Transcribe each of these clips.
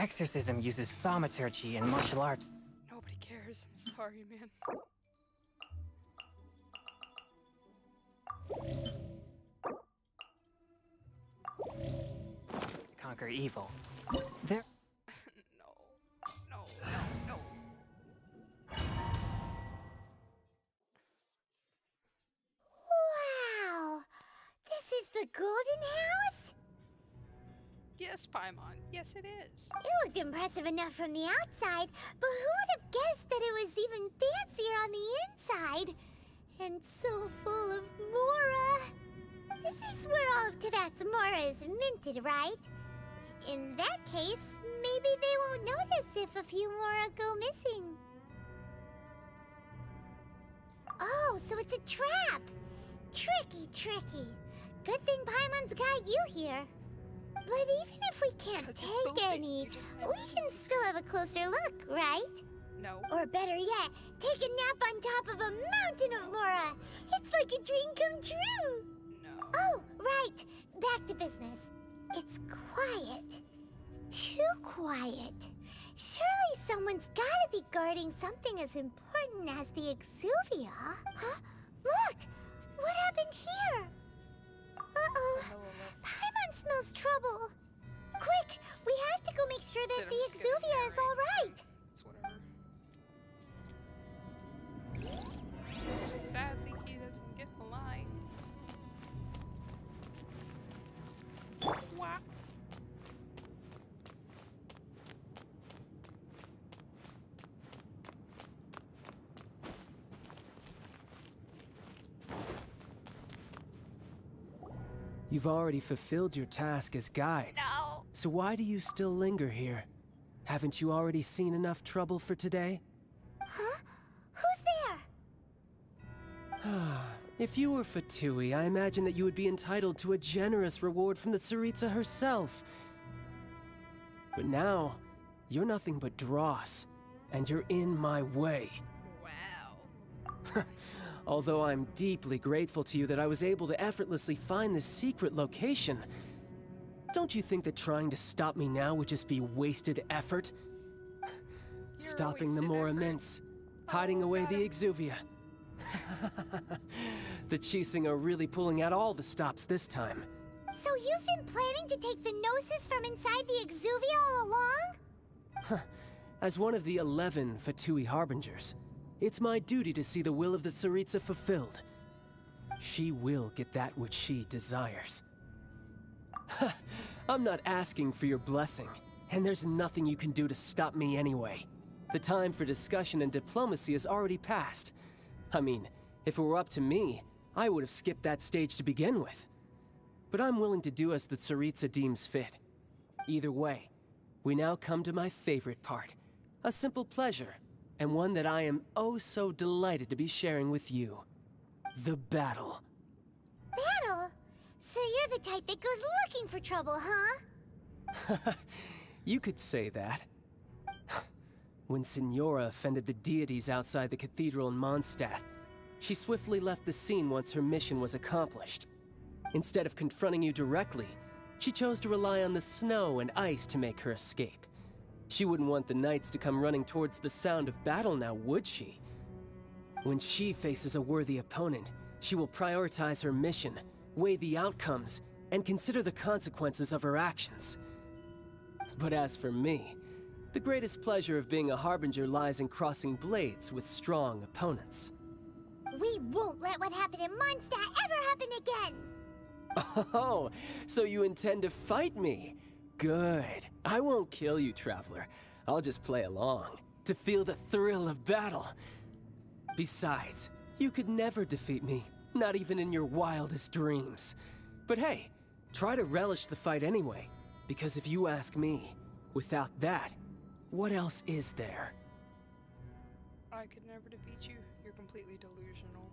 exorcism uses thaumaturgy and martial arts. Nobody cares. I'm sorry, man. Conquer evil. There. No. No, no, no. Wow! This is the Golden House? Yes, Paimon. Yes, it is. It looked impressive enough from the outside, but who would have guessed that it was even fancier on the inside? And so full of Mora. This is where all of Teyvat's Mora is minted, right? In that case, maybe they won't notice if a few Mora go missing. Oh, so it's a trap! Tricky, tricky. Good thing Paimon's got you here. But even if we can't take any, we can still have a closer look, right? No. Or better yet, take a nap on top of a mountain of Mora. It's like a dream come true. No. Oh, right. Back to business. It's quiet. Too quiet. Surely someone's gotta be guarding something as important as the Exuvia. Huh? Look! What happened here? Uh-oh. Paimon smells trouble. Quick! We have to go make sure that I'm the just gonna Exuvia is all right. It's whatever. Sadly, he doesn't get the lines. What? You've already fulfilled your task as guides. No. So why do you still linger here? Haven't you already seen enough trouble for today? Huh? Who's there? If you were Fatui, I imagine that you would be entitled to a generous reward from the Tsaritsa herself. But now, you're nothing but dross, and you're in my way. Wow. Although I'm deeply grateful to you that I was able to effortlessly find this secret location, don't you think that trying to stop me now would just be wasted effort? Stopping the wasted Mora effort. Mints, hiding away the Exuvia. The Chising are really pulling out all the stops this time. So you've been planning to take the Gnosis from inside the Exuvia all along? As one of the 11 Fatui Harbingers, it's my duty to see the will of the Tsaritsa fulfilled. She will get that which she desires. I'm not asking for your blessing, and there's nothing you can do to stop me anyway. The time for discussion and diplomacy has already passed. I mean, if it were up to me, I would have skipped that stage to begin with. But I'm willing to do as the Tsaritsa deems fit. Either way, we now come to my favorite part. A simple pleasure, and one that I am oh so delighted to be sharing with you. The battle. Battle? So you're the type that goes looking for trouble, huh? You could say that. When Signora offended the deities outside the cathedral in Mondstadt, she swiftly left the scene once her mission was accomplished. Instead of confronting you directly, she chose to rely on the snow and ice to make her escape. She wouldn't want the knights to come running towards the sound of battle now, would she? When she faces a worthy opponent, she will prioritize her mission, weigh the outcomes, and consider the consequences of her actions. But as for me, the greatest pleasure of being a Harbinger lies in crossing blades with strong opponents. We won't let what happened in Mondstadt ever happen again! Oh, so you intend to fight me? Good. I won't kill you, Traveler. I'll just play along, to feel the thrill of battle. Besides, you could never defeat me, not even in your wildest dreams. But hey, try to relish the fight anyway, because if you ask me, without that, what else is there? I could never defeat you. You're completely delusional.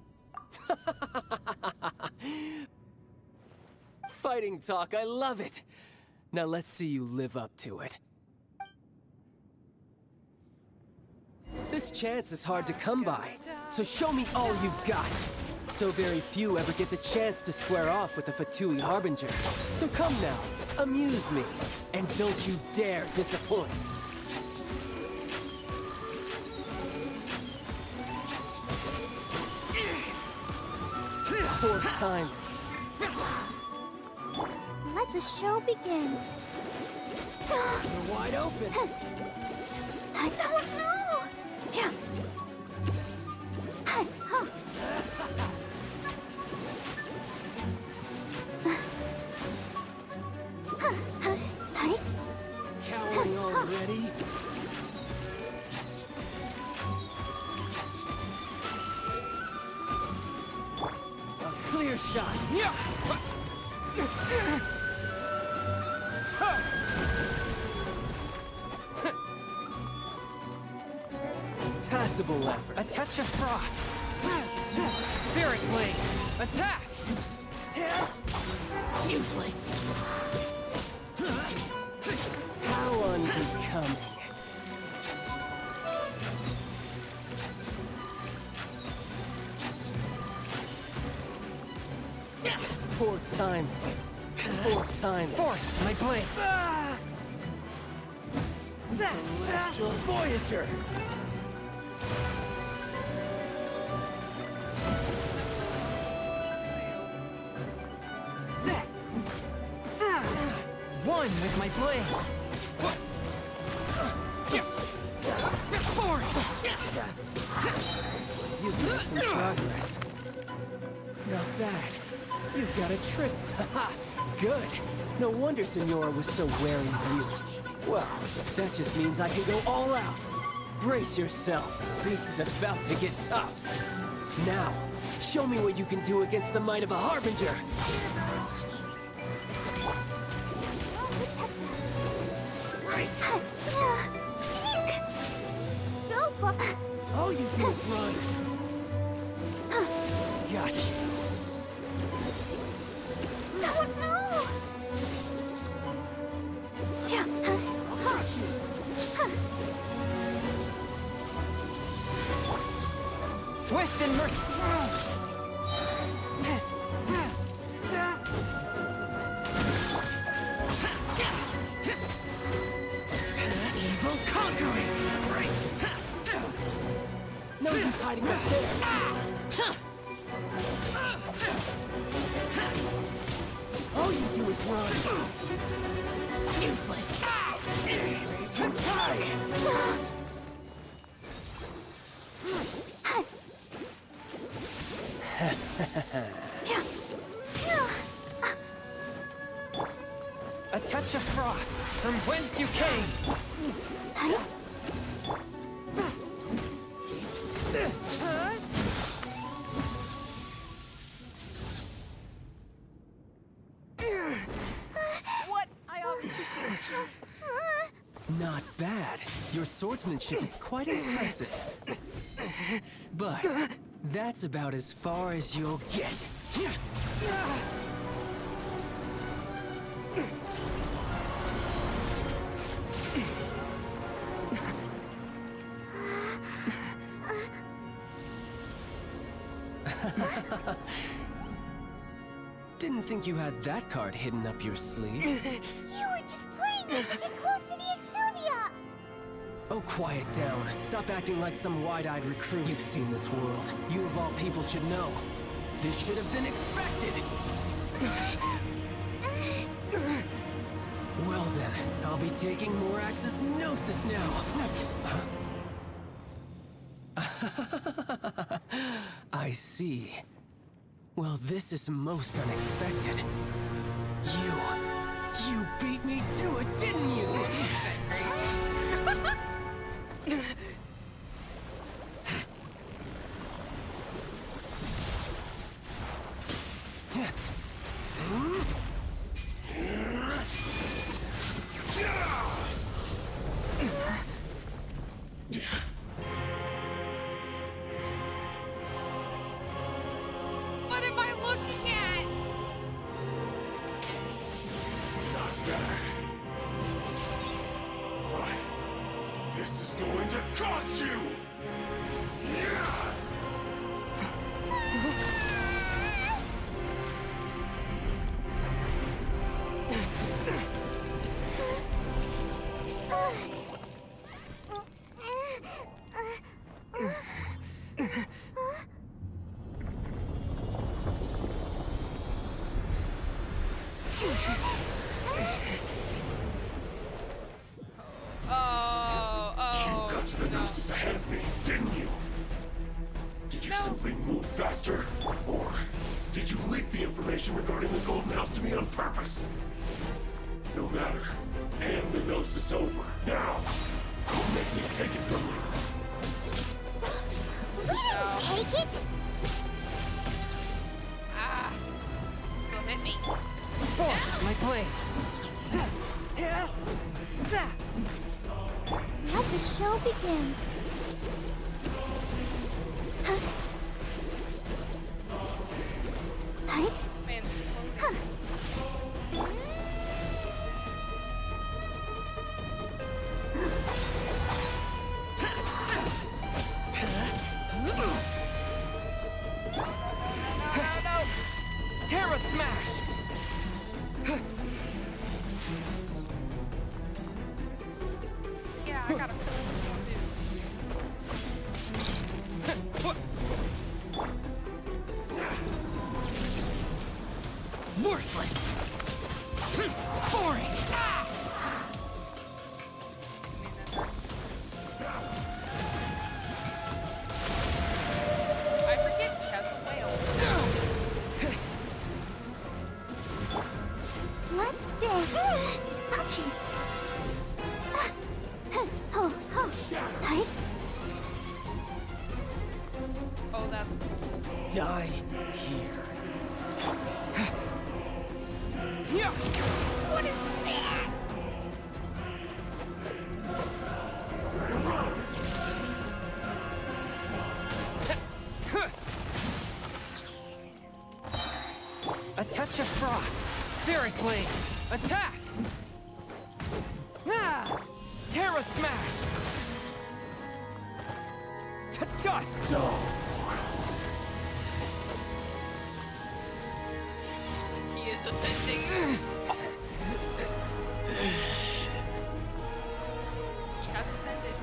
Fighting talk, I love it! Now let's see you live up to it. This chance is hard to come by, so show me all you've got! So very few ever get the chance to square off with a Fatui Harbinger. So come now, amuse me, and don't you dare disappoint. Fourth time. Let the show begin. You're wide open. I don't know. Yeah. Hey, huh. Hey. Cowering already? A clear shot. Yeah. Passable effort. A touch of frost. Spirit blade. Attack! Useless. How unbecoming. Poor timing. Poor timing. Fourth, my blade. Celestial Voyager. One with my blade. Fourth. You've made some progress. Not bad. You've got a trick. Haha, good. No wonder Senora was so wary of you. Well, that just means I can go all out. Brace yourself. This is about to get tough. Now, show me what you can do against the might of a Harbinger. All you do is run. Gotcha. I'll crush you. Swift and merciful. Evil conquering. No use hiding back there. All you do is run. Useless. Agent Tide. A touch of frost from whence you came. This. What? I obviously can't shoot. Not bad. Your swordsmanship is quite impressive. But that's about as far as you'll get. Didn't think you had that card hidden up your sleeve. You were just playing us to get close to the Exuvia! Oh, quiet down. Stop acting like some wide-eyed recruit. You've seen this world. You of all people should know. This should have been expected! Well then, I'll be taking more Axis Gnosis now. I see. Well, this is most unexpected. You beat me to it, didn't you? What am I looking at? Not bad. But this is going to cost you! Yeah! simply move faster? Or did you leak the information regarding the Golden House to me on purpose? No matter. Hand the Gnosis over. Now! Don't make me take it from you. We didn't take it! Ah! Still hit me. Force my blade. Let the show begin. Huh? Man, Huh. Terra Smash! yeah, I gotta kill this one dude. Worthless! Boring! I mean, that hurts. I forget he has a whale. Let's dance. Ouchie. Oh, oh. Hi. Oh, that's cool. Die here. What is that? A touch of frost. Spirit blade. Attack! Ah! Terra Smash! To dust! He is ascending. He has ascended.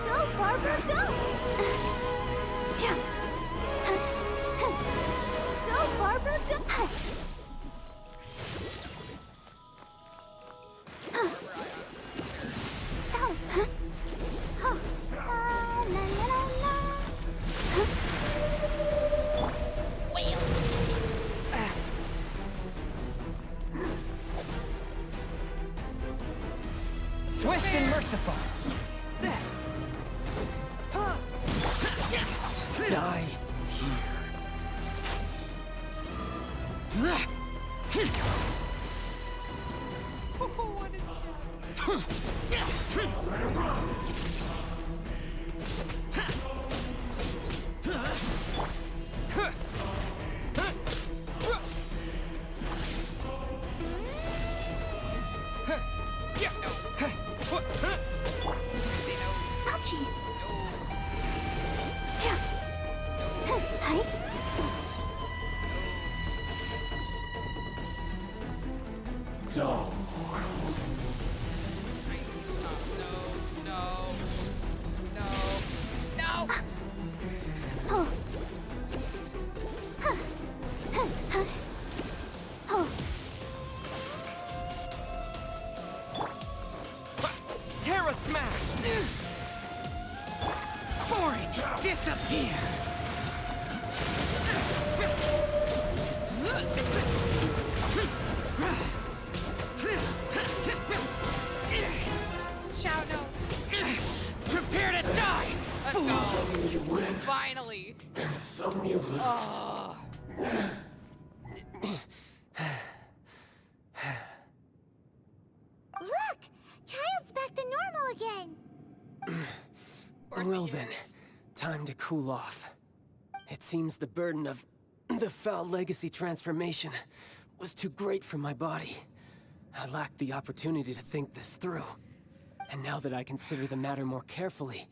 Go, Barbara, go! Go, Barbara, go! Oh, huh? Oh, la, la, la, la. Whale. Swift and merciful! Die here. What is Ouchie. Hi. No. No. Oh. Oh. Terra Smash! Boring! Disappear! Shout no. Prepare to die! Let's go. Some you win, Finally. and some you lose. Oh. Look! Childe's back to normal again. Of course Well he then, is. time to cool off. It seems the burden of the foul legacy transformation was too great for my body. I lacked the opportunity to think this through. And now that I consider the matter more carefully,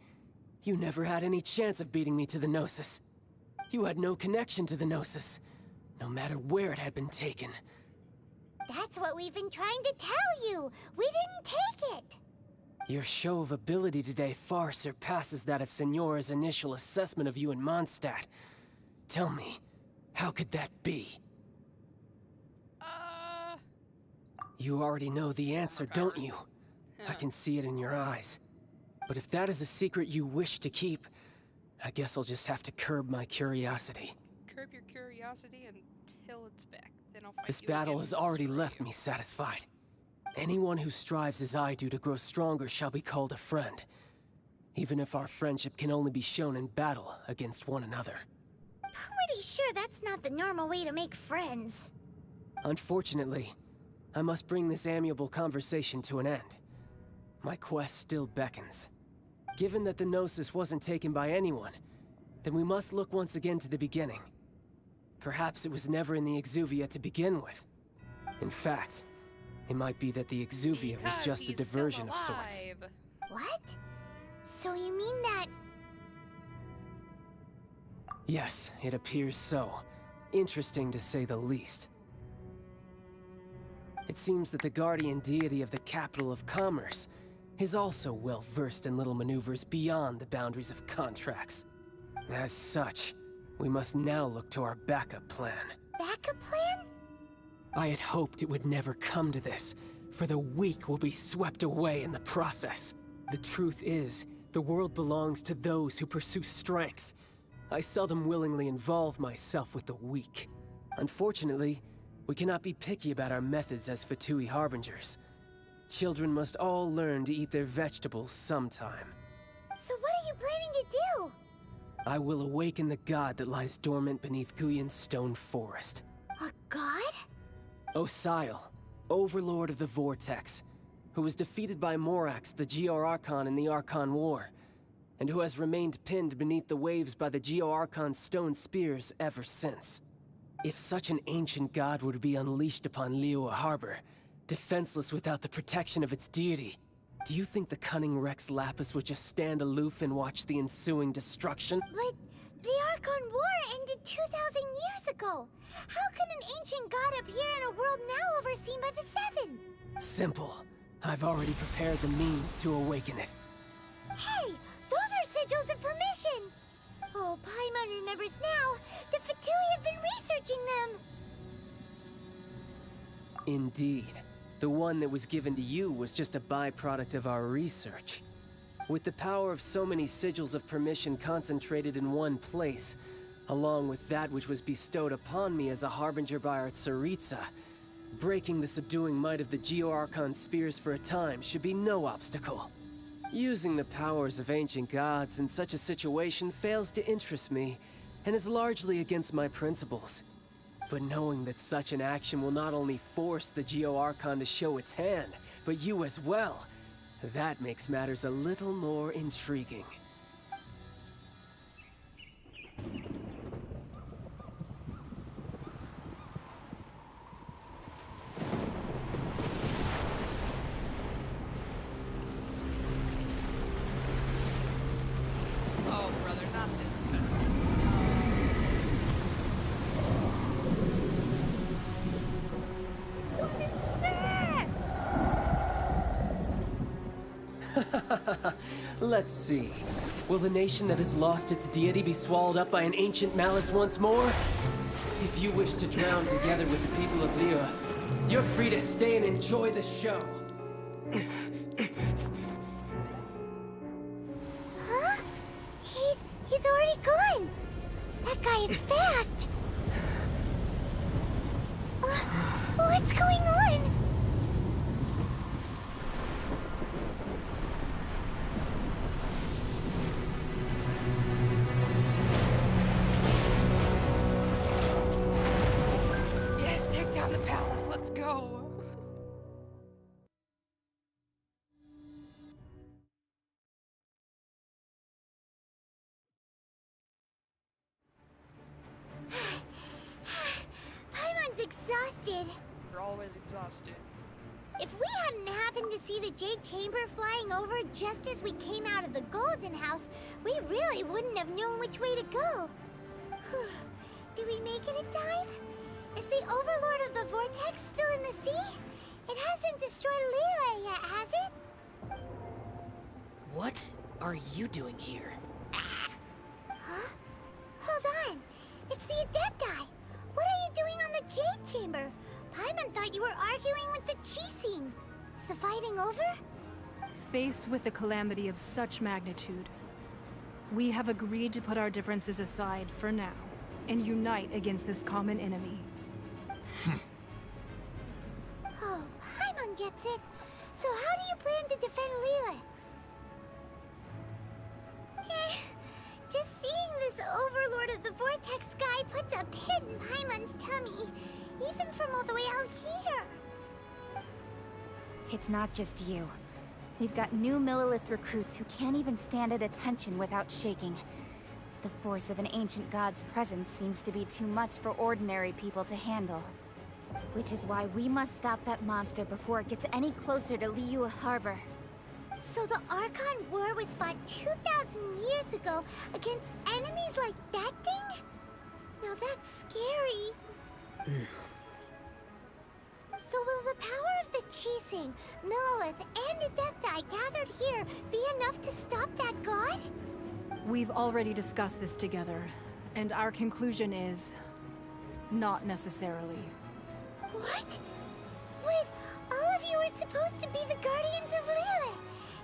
you never had any chance of beating me to the Gnosis. You had no connection to the Gnosis, no matter where it had been taken. That's what we've been trying to tell you. We didn't take it. Your show of ability today far surpasses that of Signora's initial assessment of you in Mondstadt. Tell me, how could that be? You already know the answer, don't you? I can see it in your eyes. But if that is a secret you wish to keep, I guess I'll just have to curb my curiosity. Curb your curiosity until it's back. Then I'll fight This you battle again has and already destroy left you. me satisfied. Anyone who strives as I do to grow stronger shall be called a friend, even if our friendship can only be shown in battle against one another. Pretty sure that's not the normal way to make friends. Unfortunately, I must bring this amiable conversation to an end. My quest still beckons. Given that the Gnosis wasn't taken by anyone, then we must look once again to the beginning. Perhaps it was never in the Exuvia to begin with. In fact, it might be that the Exuvia was Because just a he's diversion still of sorts. alive. What? So you mean that... Yes, it appears so. Interesting to say the least. It seems that the guardian deity of the capital of commerce is also well versed in little maneuvers beyond the boundaries of contracts. As such, we must now look to our backup plan. backup plan? I had hoped it would never come to this, for the weak will be swept away in the process. The truth is, the world belongs to those who pursue strength. I seldom willingly involve myself with the weak. Unfortunately, we cannot be picky about our methods as Fatui Harbingers. Children must all learn to eat their vegetables sometime. So what are you planning to do? I will awaken the god that lies dormant beneath Guyon's stone forest. A god? Osial, overlord of the Vortex, who was defeated by Morax, the Geo-Archon in the Archon War, and who has remained pinned beneath the waves by the Geo-Archon's stone spears ever since. If such an ancient god were to be unleashed upon Liyue Harbor, defenseless without the protection of its deity, do you think the cunning Rex Lapis would just stand aloof and watch the ensuing destruction? But the Archon War ended 2,000 years ago. How can an ancient god appear in a world now overseen by the Seven? Simple. I've already prepared the means to awaken it. Hey, those are sigils of permission! Oh, Paimon remembers now. The Fatui have been researching them. Indeed. The one that was given to you was just a byproduct of our research. With the power of so many sigils of permission concentrated in one place, along with that which was bestowed upon me as a harbinger by our Tsaritsa, breaking the subduing might of the Geo-Archon spears for a time should be no obstacle. Using the powers of ancient gods in such a situation fails to interest me, and is largely against my principles. But knowing that such an action will not only force the Geo-Archon to show its hand, but you as well, that makes matters a little more intriguing. Oh, brother, not this mess. Let's see. Will the nation that has lost its deity be swallowed up by an ancient malice once more? If you wish to drown together with the people of Liyue, you're free to stay and enjoy the show. Huh? He's already gone. That guy is fast. What's going on? Yes, take down the palace. Let's go. Paimon's exhausted. We're always exhausted. If we hadn't happened to see the Jade Chamber flying over just as we came out of the Golden House, we really wouldn't have known which way to go. Do we make it in time? Is the Overlord of the Vortex still in the sea? It hasn't destroyed Liyue yet, has it? What are you doing here? Huh? Hold on. It's the Adepti. What are you doing on the Jade Chamber? Paimon thought you were arguing with the Chi the fighting over? Faced with a calamity of such magnitude, we have agreed to put our differences aside for now and unite against this common enemy. Oh, Paimon gets it. So how do you plan to defend Lilith? Just seeing this Overlord of the Vortex guy puts a pit in Paimon's tummy, even from all the way out here. It's not just you. We've got new Millilith recruits who can't even stand at attention without shaking. The force of an ancient god's presence seems to be too much for ordinary people to handle. Which is why we must stop that monster before it gets any closer to Liyue Harbor. So the Archon War was fought 2,000 years ago against enemies like that thing? Now that's scary. So will the power of the Chising, Millilith, and Adepti gathered here be enough to stop that god? We've already discussed this together, and our conclusion is... not necessarily. What? Wait, all of you are supposed to be the Guardians of Lilith.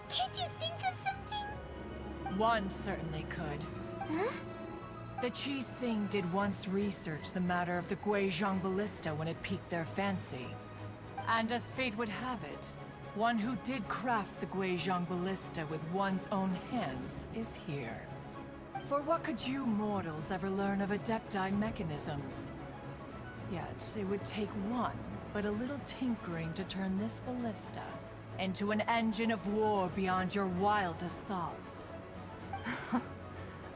Can't you think of something? One certainly could. Huh? The Chising did once research the matter of the Guizhong Ballista when it piqued their fancy. And as fate would have it, one who did craft the Guizhong Ballista with one's own hands is here. For what could you mortals ever learn of Adepti mechanisms? Yet, it would take one, but a little tinkering to turn this ballista into an engine of war beyond your wildest thoughts.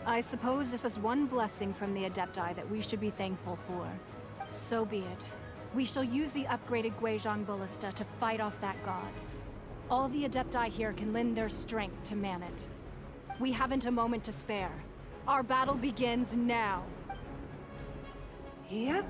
I suppose this is one blessing from the Adepti that we should be thankful for. So be it. We shall use the upgraded Guizhong Ballista to fight off that god. All the Adepti here can lend their strength to man it. We haven't a moment to spare. Our battle begins now. Yep.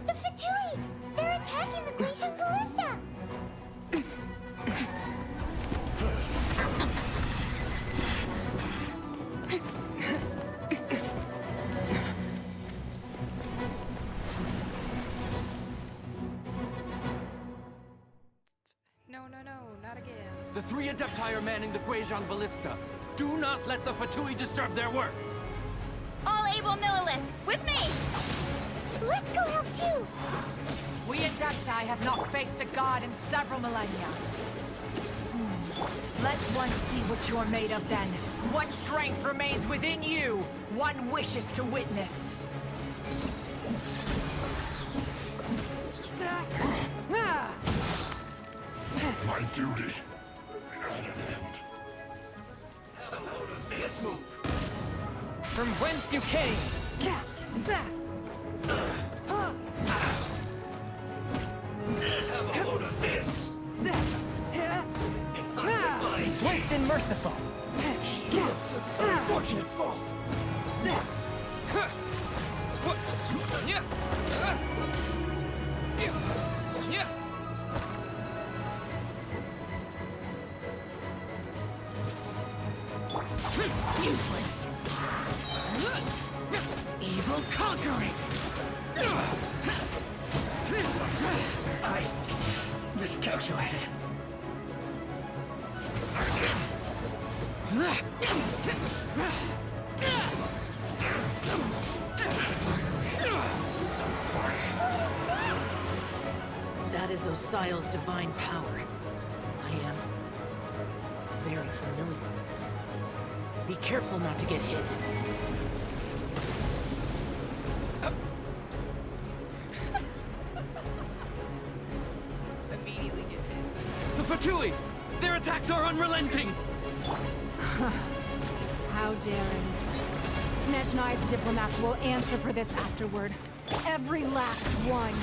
The Fatui! They're attacking the Guizhong Ballista! No, not again. The three Adepti are manning the Guizhong Ballista. Do not let the Fatui disturb their work. All able Millilith, with me! Let's go help too! We Adepti have not faced a god in several millennia. Let one see what you're made of then. What strength remains within you, one wishes to witness. My duty at an end. Let's move. From whence you came! Have a load of this. Detoxify. Swift and merciful! Unfortunate fault. Useless. Evil conquering. I miscalculated. That is Osial's divine power. I am very familiar with it. Be careful not to get hit. Fatui! Their attacks are unrelenting! How daring. Snezhnai's diplomats will answer for this afterward. Every last one.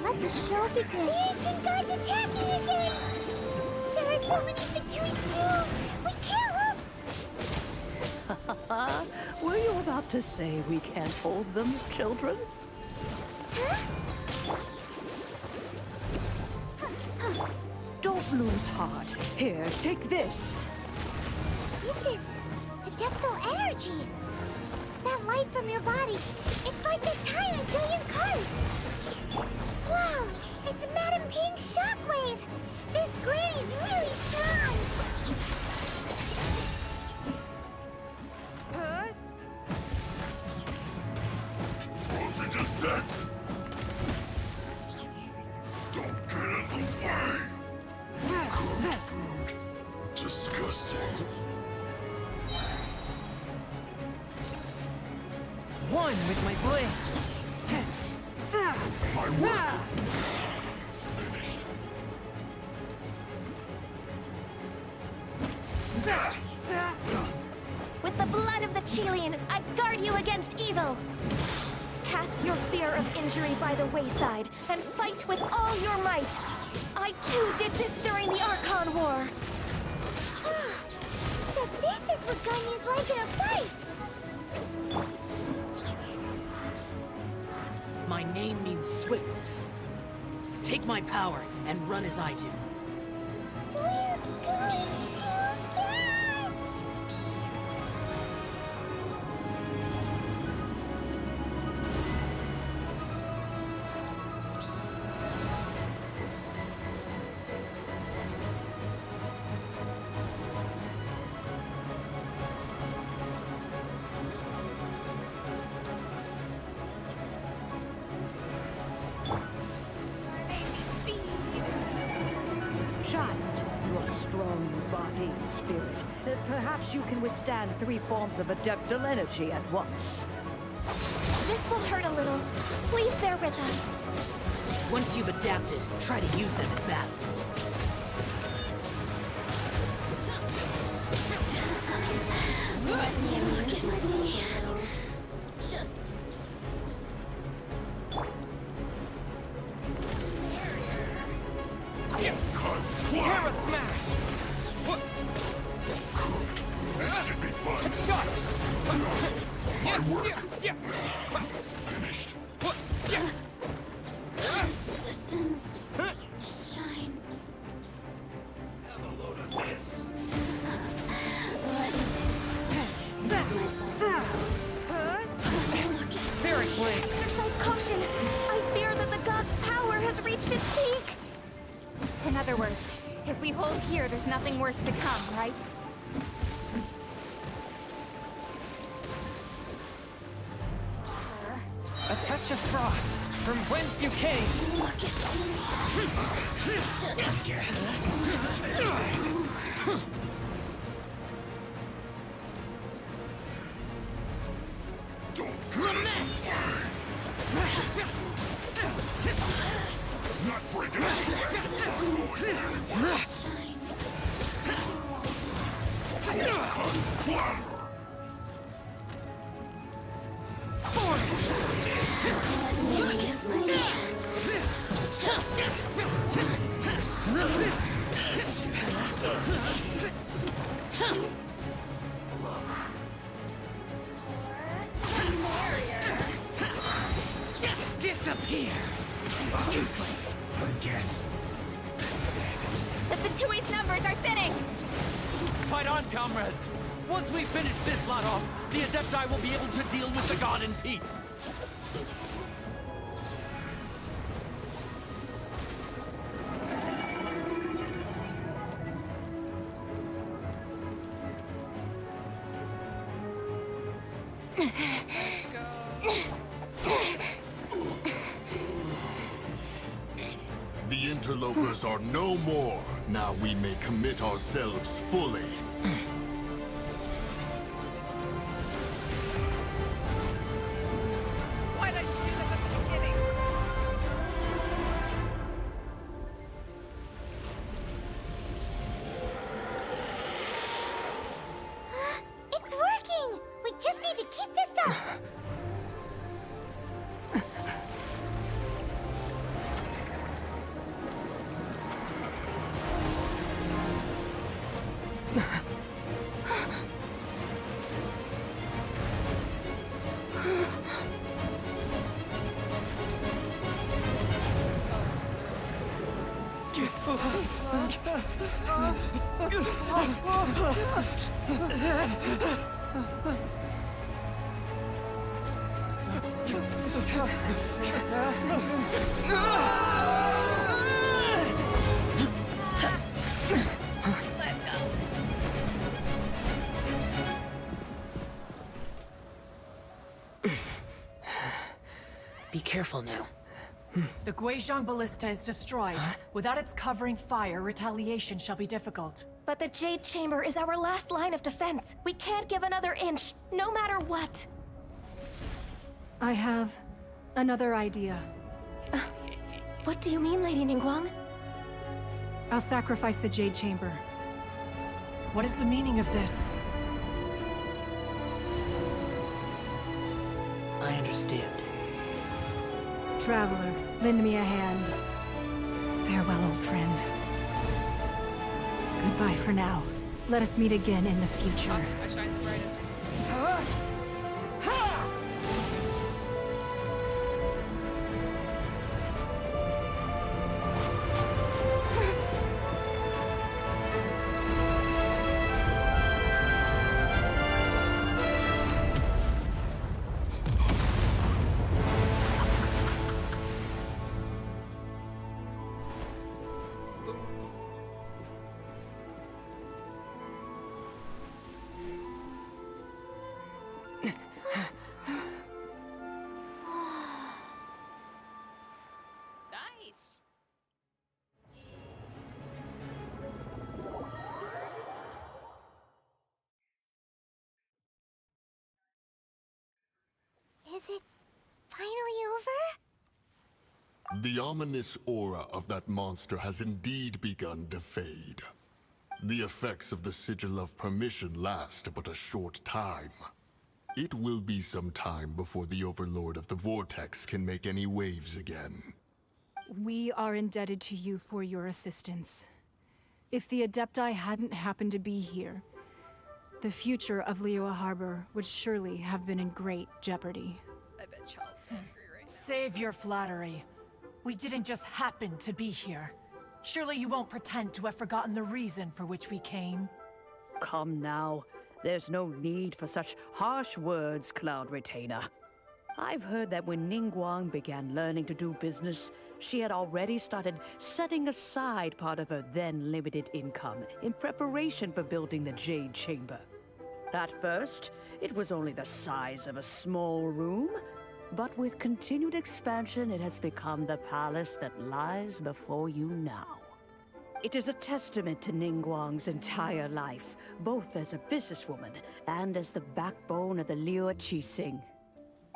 Let the show begin. The ancient gods attacking again! There are so many Fatui too! We can't look! Were you about to say we can't hold them, children? Don't lose heart. Here, take this. This is adeptal energy. That light from your body, it's like the time in Julian Cars. Wow, it's Madame Ping's shockwave. This granny's really strong. What you just said? Don't get in the way! Cooked food. Disgusting. One with my blade! My work! Finished. With the blood of the Chilean, I guard you against evil! Cast your fear of injury by the wayside, and fight with all your might! I too did this during the Archon War! So this is what Ganyu's like in a fight. My name means swiftness. Take my power and run as I do. We're going too fast. Child, you are strong in body and spirit. Perhaps you can withstand 3 forms of adeptal energy at once. This will hurt a little. Please bear with us. Once you've adapted, try to use them in battle. Terra Smash! What? Cooked food should be fun. Dust! My work. Finished. Resistance. Shine. Have a load of this. Spirit Blade! Exercise caution. I fear that the god's power has reached its peak. In other words, if we hold here, there's nothing worse to come, right? A touch of frost, from whence you came! I guess this is it. Don't not breaking Disappear! Useless! I guess this is it. The Fatui's numbers are thinning! Fight on, comrades! Once we finish this lot off, the Adepti will be able to deal with the god in peace! The interlopers are no more. Now we may commit ourselves fully. Let's go. Be careful now. The Guizhong Ballista is destroyed. Without its covering fire, retaliation shall be difficult. But the Jade Chamber is our last line of defense. We can't give another inch, no matter what. I have another idea. What do you mean, Lady Ningguang? I'll sacrifice the Jade Chamber. What is the meaning of this? I understand. Traveler, lend me a hand. Farewell, old friend. Goodbye for now. Let us meet again in the future. I shine the brightest. Nice. Is it finally over? The ominous aura of that monster has indeed begun to fade. The effects of the Sigil of Permission last but a short time. It will be some time before the Overlord of the Vortex can make any waves again. We are indebted to you for your assistance. If the Adepti hadn't happened to be here, the future of Liyue Harbor would surely have been in great jeopardy. I bet Childe's angry right now. Save your flattery. We didn't just happen to be here. Surely you won't pretend to have forgotten the reason for which we came. Come now. There's no need for such harsh words, Cloud Retainer. I've heard that when Ningguang began learning to do business, she had already started setting aside part of her then limited income in preparation for building the Jade Chamber. At first, it was only the size of a small room, but with continued expansion, it has become the palace that lies before you now. It is a testament to Ningguang's entire life, both as a businesswoman and as the backbone of the Liyue Qixing.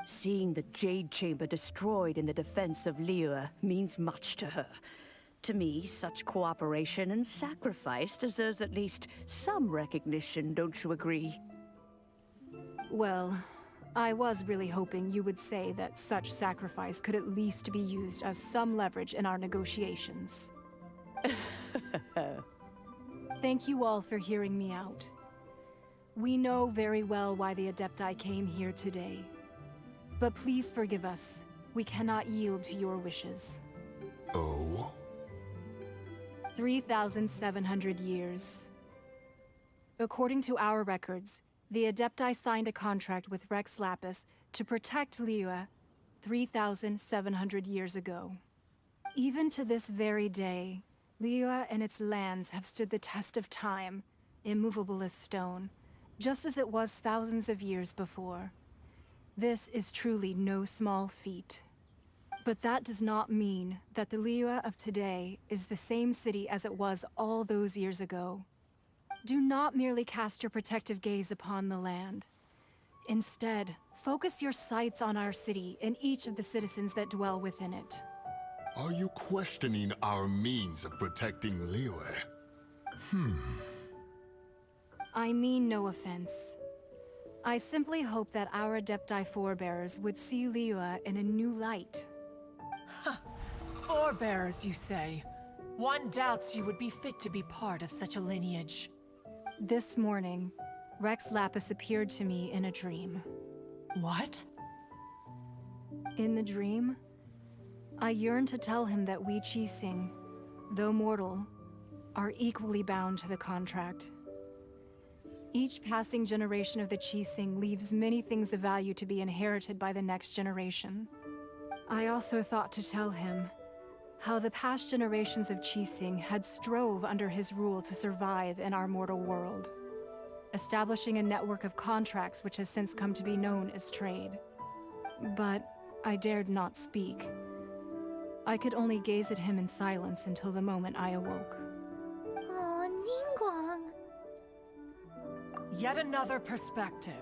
Seeing the Jade Chamber destroyed in the defense of Liyue means much to her. To me, such cooperation and sacrifice deserves at least some recognition, don't you agree? Well, I was really hoping you would say that such sacrifice could at least be used as some leverage in our negotiations. Thank you all for hearing me out. We know very well why the Adepti came here today. But please forgive us. We cannot yield to your wishes. Oh? 3,700 years. According to our records, the Adepti signed a contract with Rex Lapis to protect Liyue 3,700 years ago. Even to this very day, Liyue and its lands have stood the test of time, immovable as stone, just as it was thousands of years before. This is truly no small feat. But that does not mean that the Liyue of today is the same city as it was all those years ago. Do not merely cast your protective gaze upon the land. Instead, focus your sights on our city and each of the citizens that dwell within it. Are you questioning our means of protecting Liyue? I mean no offense. I simply hope that our Adepti forebears would see Liyue in a new light. Forebears, you say? One doubts you would be fit to be part of such a lineage. This morning, Rex Lapis appeared to me in a dream. What? In the dream, I yearned to tell him that we Qixing, though mortal, are equally bound to the contract. Each passing generation of the Qixing leaves many things of value to be inherited by the next generation. I also thought to tell him how the past generations of Qixing had strove under his rule to survive in our mortal world, establishing a network of contracts which has since come to be known as trade. But I dared not speak. I could only gaze at him in silence until the moment I awoke. Oh, Ningguang. Yet another perspective.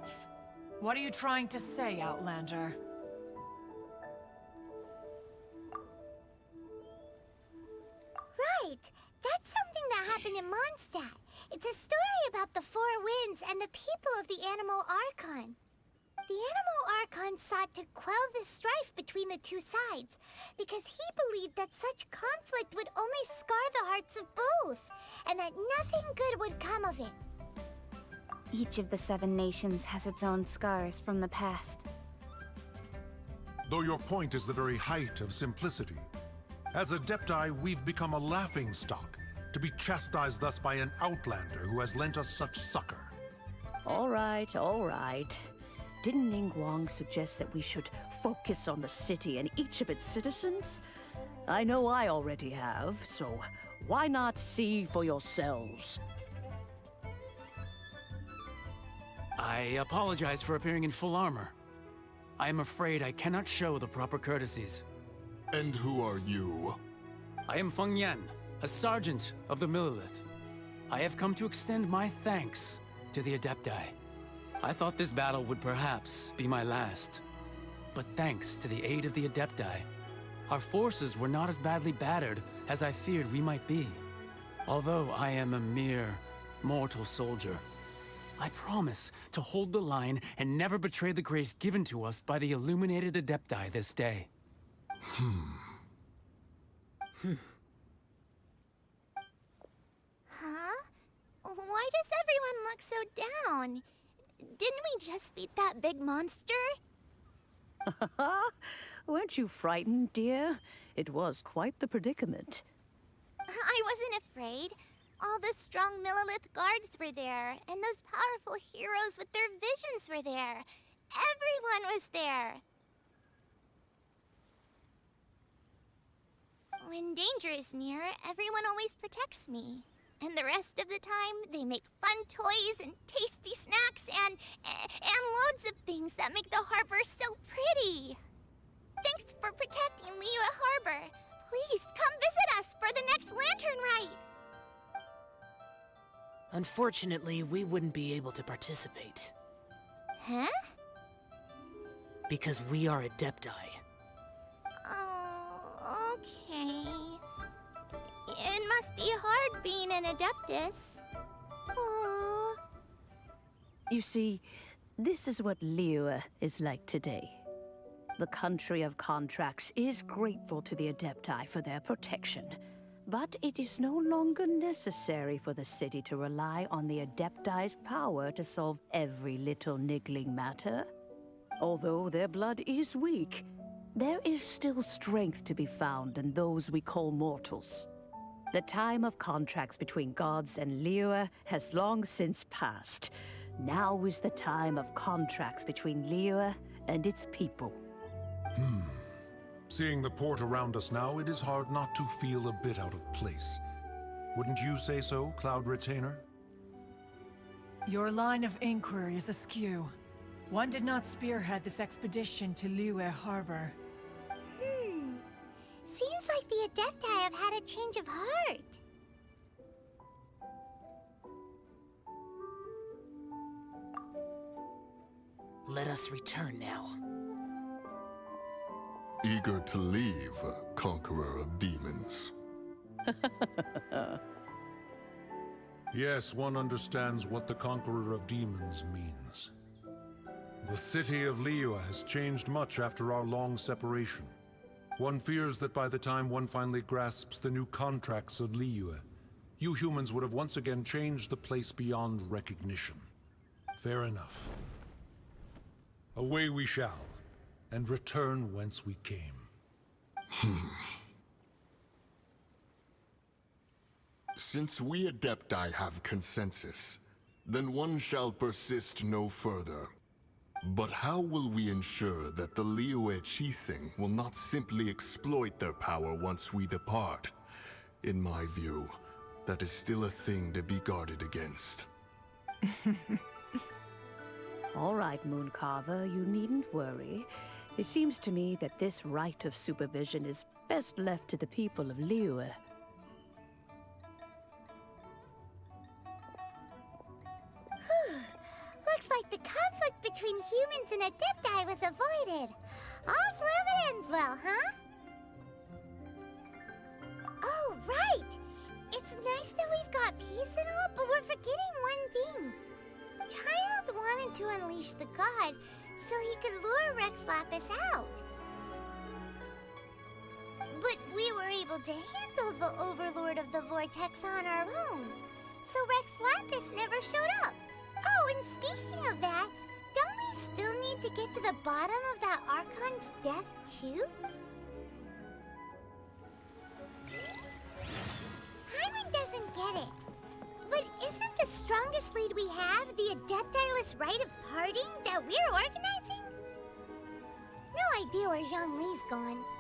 What are you trying to say, Outlander? Right! That's something that happened in Mondstadt. It's a story about the Four Winds and the people of the Animal Archon. The Animal Archon sought to quell the strife between the two sides, because he believed that such conflict would only scar the hearts of both, and that nothing good would come of it. Each of the 7 nations has its own scars from the past. Though your point is the very height of simplicity. As Adepti, we've become a laughingstock, to be chastised thus by an outlander who has lent us such succor. All right, all right. Didn't Ningguang suggest that we should focus on the city and each of its citizens? I know I already have, so why not see for yourselves? I apologize for appearing in full armor. I am afraid I cannot show the proper courtesies. And who are you? I am Feng Yan, a sergeant of the Millilith. I have come to extend my thanks to the Adepti. I thought this battle would perhaps be my last. But thanks to the aid of the Adepti, our forces were not as badly battered as I feared we might be. Although I am a mere mortal soldier, I promise to hold the line and never betray the grace given to us by the illuminated Adepti this day. Huh? Why does everyone look so down? Didn't we just beat that big monster? Weren't you frightened, dear? It was quite the predicament. I wasn't afraid. All the strong Millilith guards were there, and those powerful heroes with their visions were there. Everyone was there. When danger is near, everyone always protects me. And the rest of the time, they make fun toys and tasty snacks and loads of things that make the harbor so pretty. Thanks for protecting Liyue Harbor. Please come visit us for the next lantern rite. Unfortunately, we wouldn't be able to participate. Huh? Because we are Adepti. Oh, okay. It must be hard being an Adeptus. Oh. You see, this is what Liyue is like today. The country of contracts is grateful to the Adepti for their protection. But it is no longer necessary for the city to rely on the Adepti's power to solve every little niggling matter. Although their blood is weak, there is still strength to be found in those we call mortals. The time of contracts between gods and Liyue has long since passed. Now is the time of contracts between Liyue and its people. Seeing the port around us now, it is hard not to feel a bit out of place. Wouldn't you say so, Cloud Retainer? Your line of inquiry is askew. One did not spearhead this expedition to Liyue Harbor. Seems like the Adepti have had a change of heart. Let us return now. Eager to leave, Conqueror of Demons. Yes, one understands what the Conqueror of Demons means. The city of Liyue has changed much after our long separation. One fears that by the time one finally grasps the new contracts of Liyue, you humans would have once again changed the place beyond recognition. Fair enough. Away we shall, and return whence we came. Since we Adepti have consensus, then one shall persist no further. But how will we ensure that the Liyue Qixing will not simply exploit their power once we depart? In my view, that is still a thing to be guarded against. All right, Mooncarver, you needn't worry. It seems to me that this right of supervision is best left to the people of Liyue. Looks like the conflict between humans and Adepti was avoided. All's well that ends well, huh? Oh, right! It's nice that we've got peace and all, but we're forgetting one thing. Childe wanted to unleash the god so he could lure Rex Lapis out. But we were able to handle the Overlord of the Vortex on our own, so Rex Lapis never showed up. Oh, and speaking of that, don't we still need to get to the bottom of that Archon's death, too? Hyman doesn't get it. But isn't the strongest lead we have the Adepti-less rite of parting that we're organizing? No idea where Zhongli's gone.